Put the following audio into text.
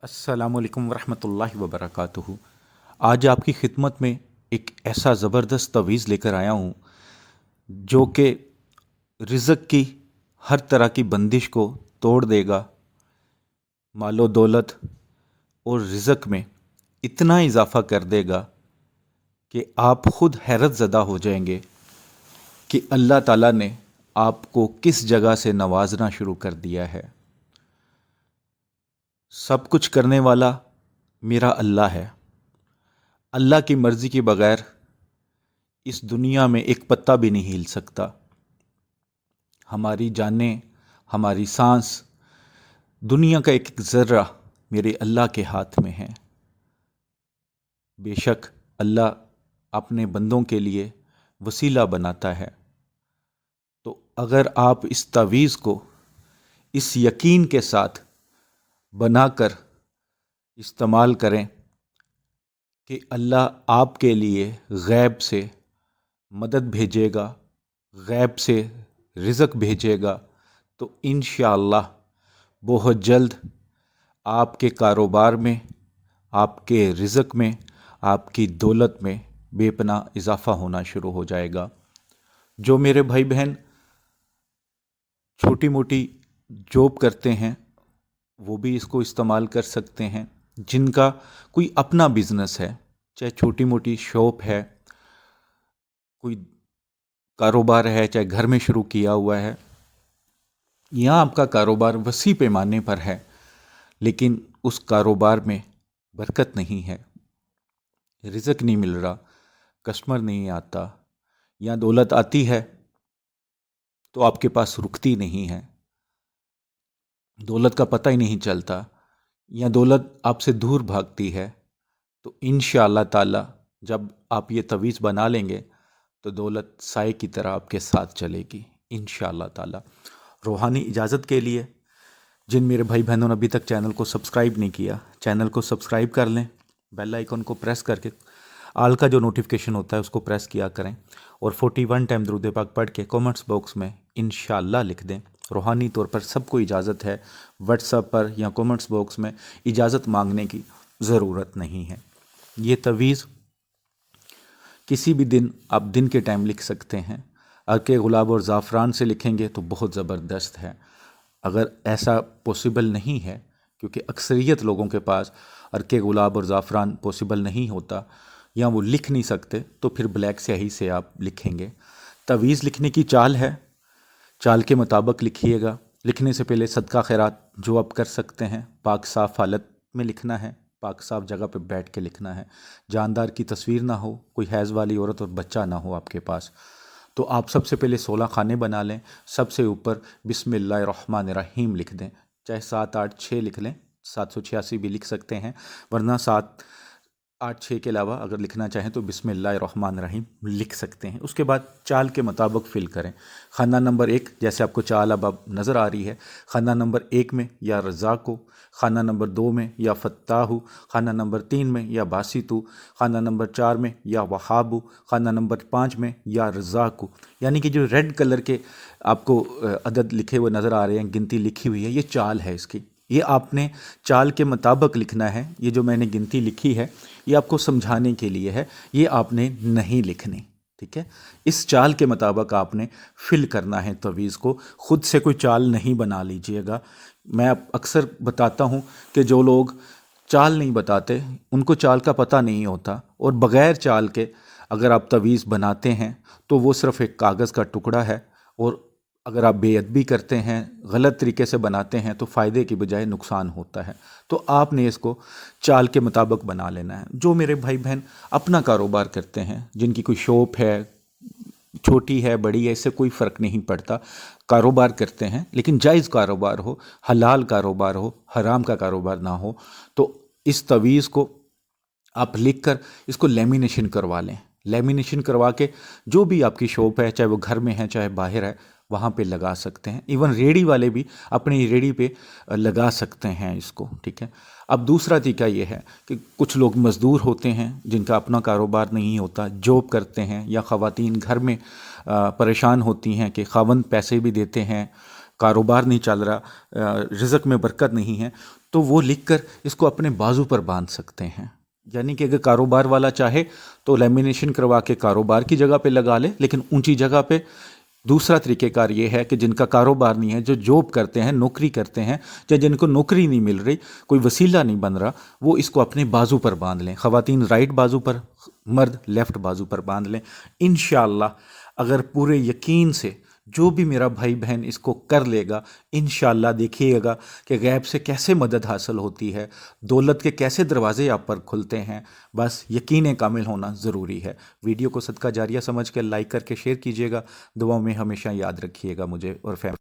अस्सलामुअलैकुम वरहमतुल्लाहि वबरकातुहू। आज आपकी खिदमत में एक ऐसा ज़बरदस्त तवीज़ लेकर आया हूँ जो कि रिज़्क़ की हर तरह की बंदिश को तोड़ देगा। मालो दौलत और रिज़्क़ में इतना इजाफ़ा कर देगा कि आप ख़ुद हैरत ज़दा हो जाएंगे कि अल्लाह ताला ने आपको किस जगह से नवाजना शुरू कर दिया है। सब कुछ करने वाला मेरा अल्लाह है। अल्लाह की मर्ज़ी के बग़ैर इस दुनिया में एक पत्ता भी नहीं हिल सकता। हमारी जानें, हमारी सांस, दुनिया का एक एक ज़र्रा मेरे अल्लाह के हाथ में है। बेशक अल्लाह अपने बंदों के लिए वसीला बनाता है। तो अगर आप इस तावीज़ को इस यकीन के साथ बनाकर इस्तेमाल करें कि अल्लाह आपके लिए गैब से मदद भेजेगा, गैब से रिज़्क़ भेजेगा, तो इंशाअल्लाह बहुत जल्द आपके कारोबार में, आपके रिज़्क़ में, आपकी दौलत में बेपनाह इजाफ़ा होना शुरू हो जाएगा। जो मेरे भाई बहन छोटी मोटी जॉब करते हैं वो भी इसको इस्तेमाल कर सकते हैं। जिनका कोई अपना बिज़नेस है, चाहे छोटी मोटी शॉप है, कोई कारोबार है, चाहे घर में शुरू किया हुआ है, या आपका कारोबार वसी पैमाने पर है लेकिन उस कारोबार में बरकत नहीं है, रिज़्क़ नहीं मिल रहा, कस्टमर नहीं आता, या दौलत आती है तो आपके पास रुकती नहीं है, दौलत का पता ही नहीं चलता, या दौलत आपसे दूर भागती है, तो इंशाअल्लाह ताला जब आप ये तवीज़ बना लेंगे तो दौलत साए की तरह आपके साथ चलेगी इंशाअल्लाह ताला। रूहानी इजाज़त के लिए जिन मेरे भाई बहनों ने अभी तक चैनल को सब्सक्राइब नहीं किया, चैनल को सब्सक्राइब कर लें, बेल आइकन को प्रेस करके आल का जो नोटिफिकेशन होता है उसको प्रेस किया करें, और 41 टाइम दुरूद पाक पढ़ के कमेंट्स बॉक्स में इंशाअल्लाह लिख दें। रूहानी तौर पर सबको इजाज़त है, व्हाट्सएप पर या कमेंट्स बॉक्स में इजाज़त मांगने की ज़रूरत नहीं है। ये तवीज़ किसी भी दिन आप दिन के टाइम लिख सकते हैं। अर्के गुलाब और ज़ाफ़रान से लिखेंगे तो बहुत ज़बरदस्त है। अगर ऐसा पॉसिबल नहीं है, क्योंकि अक्सरियत लोगों के पास अर्के गुलाब और ज़ाफ़रान पॉसिबल नहीं होता या वो लिख नहीं सकते, तो फिर ब्लैक स्याही से आप लिखेंगे। तवीज़ लिखने की चाल है, चाल के मुताबिक लिखिएगा। लिखने से पहले सदका खैरात जो आप कर सकते हैं पाक साफ़ हालत में लिखना है, पाक साफ़ जगह पे बैठ के लिखना है। जानदार की तस्वीर ना हो, कोई हैज़ वाली औरत और बच्चा ना हो आपके पास। तो आप सबसे पहले 16 खाने बना लें, सबसे ऊपर बिस्मिल्लाहिर्रहमानिर्रहीम लिख दें। चाहे 7, 8, 6 लिख लें, 786 भी लिख सकते हैं, वरना 7, 8, 6 के अलावा अगर लिखना चाहें तो बिस्मिल्लाहिर्रहमानिर्रहीम लिख सकते हैं। उसके बाद चाल के मुताबिक फ़िल करें। खाना नंबर 1, जैसे आपको चाल अब नज़र आ रही है, खाना नंबर 1 में या रज़ाक़ु, खाना नंबर 2 में या फ़त्ताहु, खाना नंबर 3 में या बासितु, खाना नंबर 4 में या वहाबु, खाना नंबर 5 में या रज़ाक़ु। यानी कि जो रेड कलर के आपको अदद लिखे हुए नज़र आ रहे हैं, गिनती लिखी हुई है, ये चाल है इसकी। ये आपने चाल के मुताबिक लिखना है। ये जो मैंने गिनती लिखी है ये आपको समझाने के लिए है, ये आपने नहीं लिखनी, ठीक है। इस चाल के मुताबिक आपने फिल करना है तवीज़ को। खुद से कोई चाल नहीं बना लीजिएगा। मैं अक्सर बताता हूँ कि जो लोग चाल नहीं बताते उनको चाल का पता नहीं होता, और बग़ैर चाल के अगर आप तवीज़ बनाते हैं तो वो सिर्फ़ एक कागज़ का टुकड़ा है, और अगर आप बेअदबी करते हैं, गलत तरीके से बनाते हैं तो फ़ायदे की बजाय नुकसान होता है। तो आपने इसको चाल के मुताबिक बना लेना है। जो मेरे भाई बहन अपना कारोबार करते हैं, जिनकी कोई शॉप है, छोटी है बड़ी है, इससे कोई फ़र्क नहीं पड़ता, कारोबार करते हैं लेकिन जायज़ कारोबार हो, हलाल कारोबार हो, हराम का कारोबार ना हो, तो इस तवीज़ को आप लिख कर इसको लेमिनेशन करवा लें। लेमिनेशन करवा के जो भी आपकी शॉप है, चाहे वो घर में है चाहे बाहर है, वहाँ पे लगा सकते हैं। इवन रेडी वाले भी अपनी रेडी पे लगा सकते हैं इसको, ठीक है। अब दूसरा तरीका ये है कि कुछ लोग मज़दूर होते हैं जिनका अपना कारोबार नहीं होता, जॉब करते हैं, या ख़वातीन घर में परेशान होती हैं कि ख़ावंद पैसे भी देते हैं, कारोबार नहीं चल रहा, रिज़्क़ में बरकत नहीं है, تو وہ لکھ کر اس کو اپنے بازو پر باندھ سکتے ہیں. یعنی کہ اگر کاروبار والا چاہے تو لیمینیشن کروا کے کاروبار کی جگہ پہ لگا لے، لیکن اونچی جگہ پہ. دوسرا طریقہ کار یہ ہے کہ جن کا کاروبار نہیں ہے، جو جاب کرتے ہیں، نوکری کرتے ہیں، یا جن کو نوکری نہیں مل رہی، کوئی وسیلہ نہیں بن رہا، وہ اس کو اپنے بازو پر باندھ لیں. خواتین رائٹ بازو پر، مرد لیفٹ بازو پر باندھ لیں. انشاءاللہ اگر پورے یقین سے جو بھی میرا بھائی بہن اس کو کر لے گا، انشاءاللہ دیکھیے گا کہ غیب سے کیسے مدد حاصل ہوتی ہے، دولت کے کیسے دروازے آپ پر کھلتے ہیں. بس یقین کامل ہونا ضروری ہے. ویڈیو کو صدقہ جاریہ سمجھ کے لائک کر کے شیئر کیجیے گا. دعاؤں میں ہمیشہ یاد رکھیے گا مجھے اور فیملی.